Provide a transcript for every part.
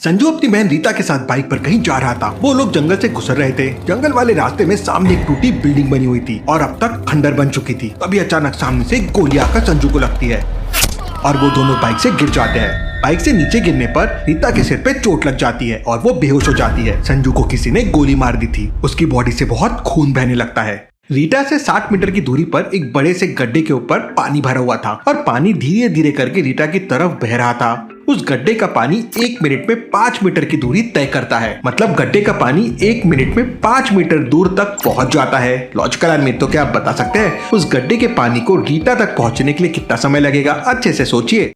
संजू अपनी बहन रीता के साथ बाइक पर कहीं जा रहा था। वो लोग जंगल से गुजर रहे थे। जंगल वाले रास्ते में सामने एक टूटी बिल्डिंग बनी हुई थी और अब तक खंडर बन चुकी थी। तभी अचानक सामने से गोली आकर संजू को लगती है और वो दोनों बाइक से गिर जाते हैं। बाइक से नीचे गिरने पर रीता के सिर पे चोट लग जाती है और वो बेहोश हो जाती है। संजू को किसी ने गोली मार दी थी। उसकी बॉडी से बहुत खून बहने लगता है। रीटा से 60 मीटर की दूरी पर एक बड़े से गड्ढे के ऊपर पानी भरा हुआ था और पानी धीरे धीरे करके रीटा की तरफ बह रहा था। उस गड्ढे का पानी 1 मिनट में 5 मीटर की दूरी तय करता है। मतलब गड्ढे का पानी 1 मिनट में 5 मीटर दूर तक पहुंच जाता है। लॉजिकल आदमी तो क्या आप बता सकते हैं उस गड्ढे के पानी को रीटा तक पहुंचने के लिए कितना समय लगेगा? अच्छे से सोचिए।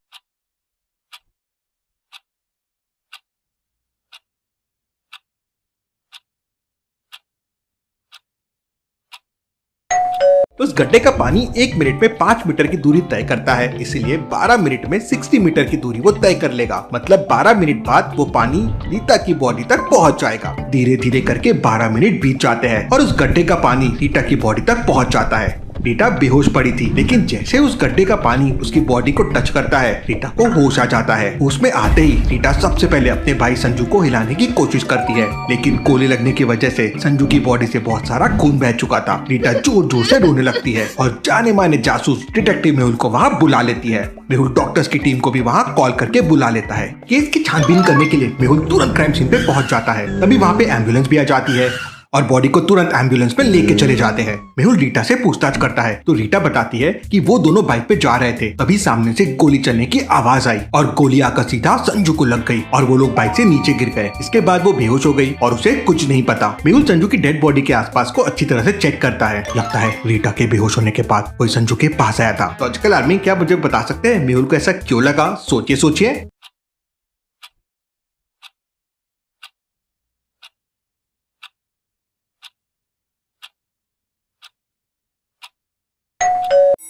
उस गड्ढे का पानी 1 मिनट में 5 मीटर की दूरी तय करता है, इसलिए 12 मिनट में 60 मीटर की दूरी वो तय कर लेगा। मतलब 12 मिनट बाद वो पानी रीता की बॉडी तक पहुंच जाएगा। धीरे धीरे करके 12 मिनट बीत जाते हैं और उस गड्ढे का पानी रीता की बॉडी तक पहुंच जाता है। रीटा बेहोश पड़ी थी, लेकिन जैसे उस गड्ढे का पानी उसकी बॉडी को टच करता है, रीटा को होश आ जाता है। होश में आते ही रीटा सबसे पहले अपने भाई संजू को हिलाने की कोशिश करती है, लेकिन गोली लगने की वजह से संजू की बॉडी से बहुत सारा खून बह चुका था। रीटा जोर जोर से रोने लगती है और जाने माने जासूस डिटेक्टिव मेहुल को वहाँ बुला लेती है। मेहुल डॉक्टर्स की टीम को भी वहाँ कॉल करके बुला लेता है। केस की छानबीन करने के लिए मेहुल तुरंत क्राइम सीन पे पहुंच जाता है। तभी वहाँ पे एम्बुलेंस भी आ जाती है और बॉडी को तुरंत एम्बुलेंस में लेके चले जाते हैं। मेहुल रीटा से पूछताछ करता है तो रीटा बताती है कि वो दोनों बाइक पे जा रहे थे, तभी सामने से गोली चलने की आवाज आई और गोली आकर सीधा संजू को लग गई और वो लोग बाइक से नीचे गिर गए। इसके बाद वो बेहोश हो गई और उसे कुछ नहीं पता। मेहुल संजू की डेड बॉडी के आसपास को अच्छी तरह से चेक करता है। लगता है रीटा के बेहोश होने के बाद कोई संजू के पास आया था। लॉजिकल आर्मी क्या मुझे बता सकते हैं मेहुल को ऐसा क्यों लगा? सोचिए सोचिए।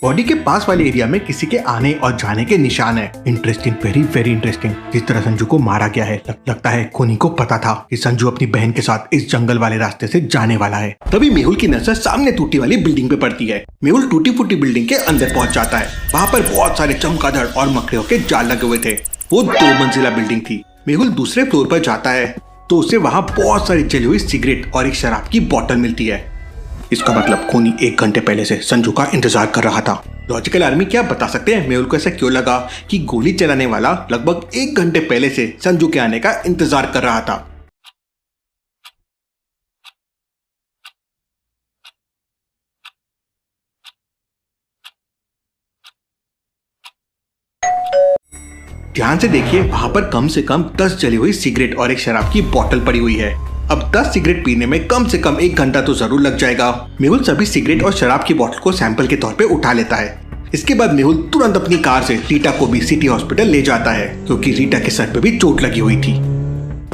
बॉडी के पास वाले एरिया में किसी के आने और जाने के निशान है। Interesting, very very interesting. जिस तरह संजू को मारा गया है, लगता है खूनी को पता था कि संजू अपनी बहन के साथ इस जंगल वाले रास्ते से जाने वाला है। तभी मेहुल की नजर सामने टूटी वाली बिल्डिंग पे पड़ती है। मेहुल टूटी फूटी बिल्डिंग के अंदर पहुंच जाता है। वहाँ पर बहुत सारे चमगादड़ और मकड़ियों के जाल लगे हुए थे। वो 2 मंजिला बिल्डिंग थी। मेहुल दूसरे फ्लोर पर जाता है तो उसे वहाँ बहुत सारी जली हुई सिगरेट और एक शराब की बोतल मिलती है। इसका मतलब खूनी 1 घंटे पहले से संजू का इंतजार कर रहा था। लॉजिकल आर्मी क्या बता सकते हैं मेहुल को ऐसा क्यों लगा कि गोली चलाने वाला लगभग 1 घंटे पहले से संजू के आने का इंतजार कर रहा था? ध्यान से देखिए, वहाँ पर कम से कम 10 जली हुई सिगरेट और एक शराब की बोतल पड़ी हुई है। अब 10 सिगरेट पीने में कम से कम 1 घंटा तो जरूर लग जाएगा। मेहुल सभी सिगरेट और शराब की बोतल को सैंपल के तौर पे उठा लेता है। इसके बाद मेहुल तुरंत अपनी कार से रीटा को भी सिटी हॉस्पिटल ले जाता है, क्योंकि रीटा के सर पे भी चोट लगी हुई थी।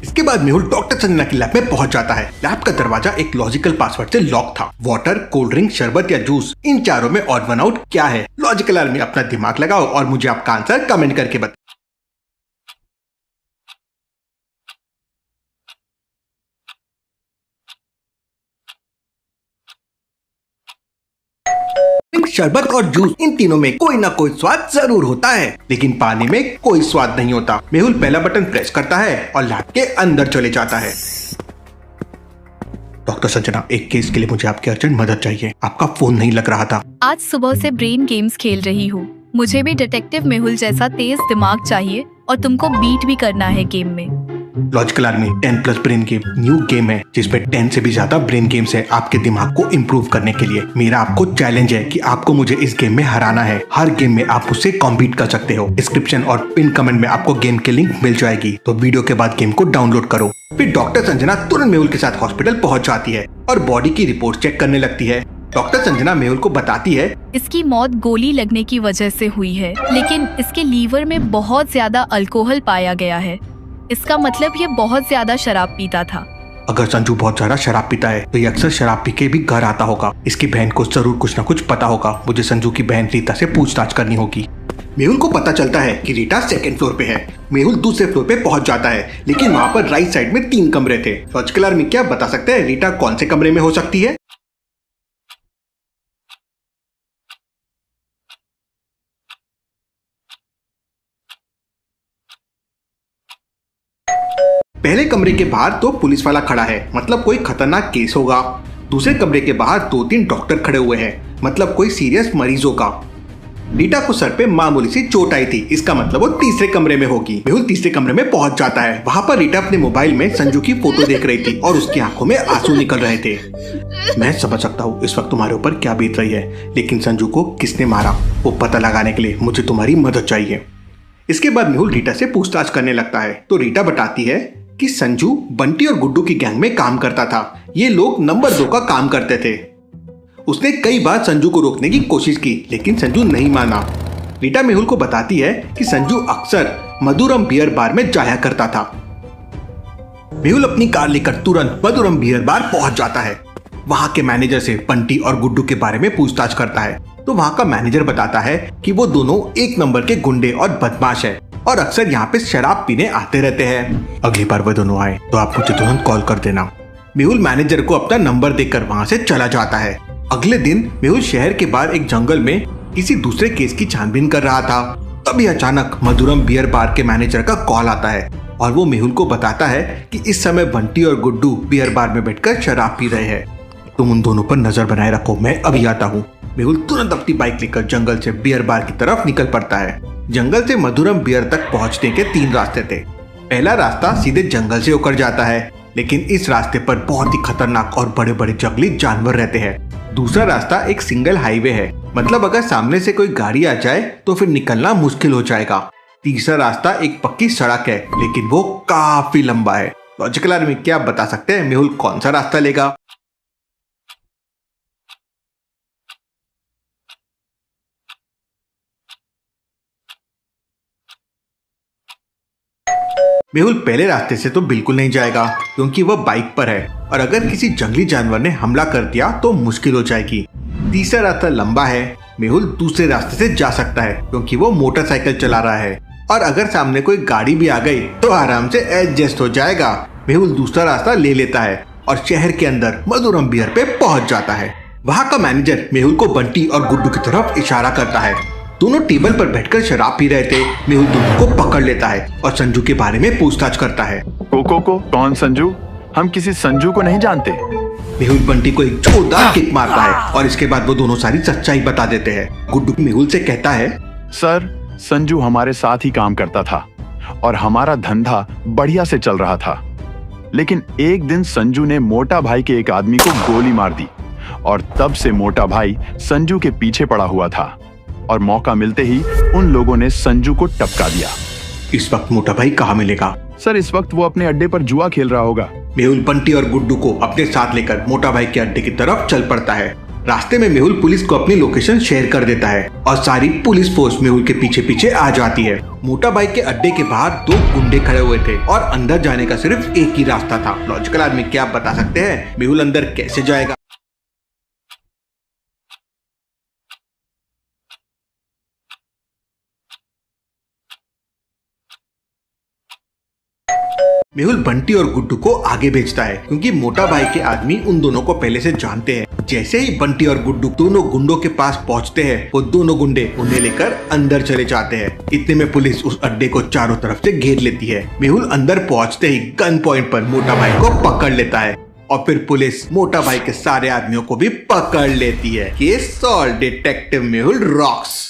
इसके बाद मेहुल डॉक्टर संजना की लैब में पहुंच जाता है। लैब का दरवाजा एक लॉजिकल पासवर्ड से लॉक था। वाटर, कोल्ड ड्रिंक, शरबत या जूस, इन चारों में ऑड वन आउट क्या है? लॉजिकल आर्मी अपना दिमाग लगाओ और मुझे आपका आंसर कमेंट करके बताओ। शरबत और जूस, इन तीनों में कोई ना कोई स्वाद जरूर होता है, लेकिन पानी में कोई स्वाद नहीं होता। मेहुल पहला बटन प्रेस करता है और लैब के अंदर चले जाता है। डॉक्टर संजना, एक केस के लिए मुझे आपकी अर्जेंट मदद चाहिए। आपका फोन नहीं लग रहा था। आज सुबह से ब्रेन गेम्स खेल रही हूँ। मुझे भी डिटेक्टिव मेहुल जैसा तेज दिमाग चाहिए और तुमको बीट भी करना है गेम में। Logical army 10+ brain game new game है जिसमें 10 से भी ज्यादा ब्रेन गेम्स है आपके दिमाग को इम्प्रूव करने के लिए। मेरा आपको चैलेंज है कि आपको मुझे इस गेम में हराना है। हर गेम में आप मुझसे कॉम्पीट कर सकते हो। डिस्क्रिप्शन और पिन कमेंट में आपको गेम की लिंक मिल जाएगी, तो वीडियो के बाद गेम को डाउनलोड करो। फिर डॉक्टर संजना तुरंत मेहुल के साथ हॉस्पिटल पहुंच जाती है और बॉडी की रिपोर्ट चेक करने लगती है। डॉक्टर संजना मेहुल को बताती है इसकी मौत गोली लगने की वजह से हुई है, लेकिन इसके लीवर में बहुत ज्यादा अल्कोहल पाया गया है। इसका मतलब ये बहुत ज्यादा शराब पीता था। अगर संजू बहुत ज्यादा शराब पीता है तो ये अक्सर शराब पी के भी घर आता होगा। इसकी बहन को जरूर कुछ न कुछ पता होगा। मुझे संजू की बहन रीता से पूछताछ करनी होगी। मेहुल को पता चलता है कि रीटा 2nd फ्लोर पे है। मेहुल दूसरे फ्लोर पे पहुंच जाता है, लेकिन वहाँ पर राइट साइड में 3 कमरे थे। लॉजिकल आर्मी क्या बता सकते हैं रीटा कौन से कमरे में हो सकती है? पहले कमरे के बाहर तो पुलिस वाला खड़ा है, मतलब कोई खतरनाक केस होगा। दूसरे कमरे के बाहर 2-3 डॉक्टर खड़े हुए हैं, मतलब कोई सीरियस मरीज होगा। रीटा को सर पे मामूली सी चोट आई थी, इसका मतलब वो तीसरे कमरे में होगी। मेहुल तीसरे कमरे में पहुंच जाता है। वहां पर रीटा अपने मोबाइल में संजू की फोटो देख रही थी और उसकी आंखों में आंसू निकल रहे थे। मैं समझ सकता हूँ इस वक्त तुम्हारे ऊपर क्या बीत रही है, लेकिन संजू को किसने मारा वो पता लगाने के लिए मुझे तुम्हारी मदद चाहिए। इसके बाद मेहुल रीटा से पूछताछ करने लगता है तो रीटा बताती है कि संजू बंटी और गुड्डू की गैंग में काम करता था। ये लोग नंबर 2 का काम करते थे। उसने कई बार संजू को रोकने की कोशिश की, लेकिन संजू नहीं माना। रीटा मेहुल को बताती है कि संजू अक्सर मधुरम बियर बार में जाया करता था। मेहुल अपनी कार लेकर तुरंत मधुरम बियर बार पहुंच जाता है। वहां के मैनेजर से बंटी और गुड्डू के बारे में पूछताछ करता है तो वहां का मैनेजर बताता है कि वो दोनों एक नंबर के गुंडे और बदमाश है और अक्सर यहाँ पे शराब पीने आते रहते हैं। अगली बार वो दोनों आए तो आप मुझे तुरंत कॉल कर देना। मेहुल मैनेजर को अपना नंबर देकर वहां से चला जाता है। अगले दिन मेहुल शहर के बाहर एक जंगल में किसी दूसरे केस की छानबीन कर रहा था। तभी अचानक मधुरम बियर बार के मैनेजर का कॉल आता है और वो मेहुल को बताता है कि इस समय बंटी और गुड्डू बियर बार में बैठकर शराब पी रहे हैं। तुम उन दोनों पर नजर बनाए रखो, मैं अभी आता हूँ। मेहुल तुरंत अपनी बाइक लेकर जंगल से बियर बार की तरफ निकल पड़ता है। जंगल से मधुरम बियर तक पहुंचने के 3 रास्ते थे। पहला रास्ता सीधे जंगल से होकर जाता है, लेकिन इस रास्ते पर बहुत ही खतरनाक और बड़े बड़े जंगली जानवर रहते हैं। दूसरा रास्ता एक सिंगल हाईवे है, मतलब अगर सामने से कोई गाड़ी आ जाए तो फिर निकलना मुश्किल हो जाएगा। तीसरा रास्ता एक पक्की सड़क है, लेकिन वो काफी लंबा है। लॉजिकल आदमी क्या बता सकते हैं मेहुल कौन सा रास्ता लेगा? मेहुल पहले रास्ते से तो बिल्कुल नहीं जाएगा क्योंकि वह बाइक पर है और अगर किसी जंगली जानवर ने हमला कर दिया तो मुश्किल हो जाएगी। तीसरा रास्ता लंबा है, मेहुल दूसरे रास्ते से जा सकता है क्योंकि वो मोटरसाइकिल चला रहा है और अगर सामने कोई गाड़ी भी आ गई तो आराम से एडजस्ट हो जाएगा। मेहुल दूसरा रास्ता ले लेता है और शहर के अंदर मधुरम बियर पे पहुंच जाता है। वहाँ का मैनेजर मेहुल को बंटी और गुड्डू की तरफ इशारा करता है। दोनों टेबल पर बैठकर शराब पी रहे थे। मेहुल दोनों को पकड़ लेता है और संजू के बारे में पूछताछ करता है। कोको को कौन संजू? हम किसी संजू को नहीं जानते। मेहुल बंटी को एक जोरदार किक मारता है और इसके बाद वो दोनों सारी सच्चाई बता देते हैं। गुड्डू मेहुल से कहता है, सर, संजू हमारे साथ ही काम करता था और हमारा धंधा बढ़िया से चल रहा था, लेकिन एक दिन संजू ने मोटा भाई के एक आदमी को गोली मार दी और तब से मोटा भाई संजू के पीछे पड़ा हुआ था और मौका मिलते ही उन लोगों ने संजू को टपका दिया। इस वक्त मोटा भाई कहाँ मिलेगा? सर, इस वक्त वो अपने अड्डे पर जुआ खेल रहा होगा। मेहुल बंटी और गुड्डू को अपने साथ लेकर मोटा भाई के अड्डे की तरफ चल पड़ता है। रास्ते में मेहुल पुलिस को अपनी लोकेशन शेयर कर देता है और सारी पुलिस फोर्स मेहुल के पीछे पीछे आ जाती है। मोटा भाई के अड्डे के बाहर 2 गुंडे खड़े हुए थे और अंदर जाने का सिर्फ एक ही रास्ता था। लॉजिकल आदमी क्या आप बता सकते हैं मेहुल अंदर कैसे जाएगा? मेहुल बंटी और गुड्डू को आगे भेजता है क्योंकि मोटा भाई के आदमी उन दोनों को पहले से जानते हैं। जैसे ही बंटी और गुड्डू दोनों गुंडों के पास पहुंचते हैं, वो दोनों गुंडे उन्हें लेकर अंदर चले जाते हैं। इतने में पुलिस उस अड्डे को चारों तरफ से घेर लेती है। मेहुल अंदर पहुंचते ही गन पॉइंट पर मोटा भाई को पकड़ लेता है और फिर पुलिस मोटा भाई के सारे आदमियों को भी पकड़ लेती है। Case solve, detective Mehul rocks.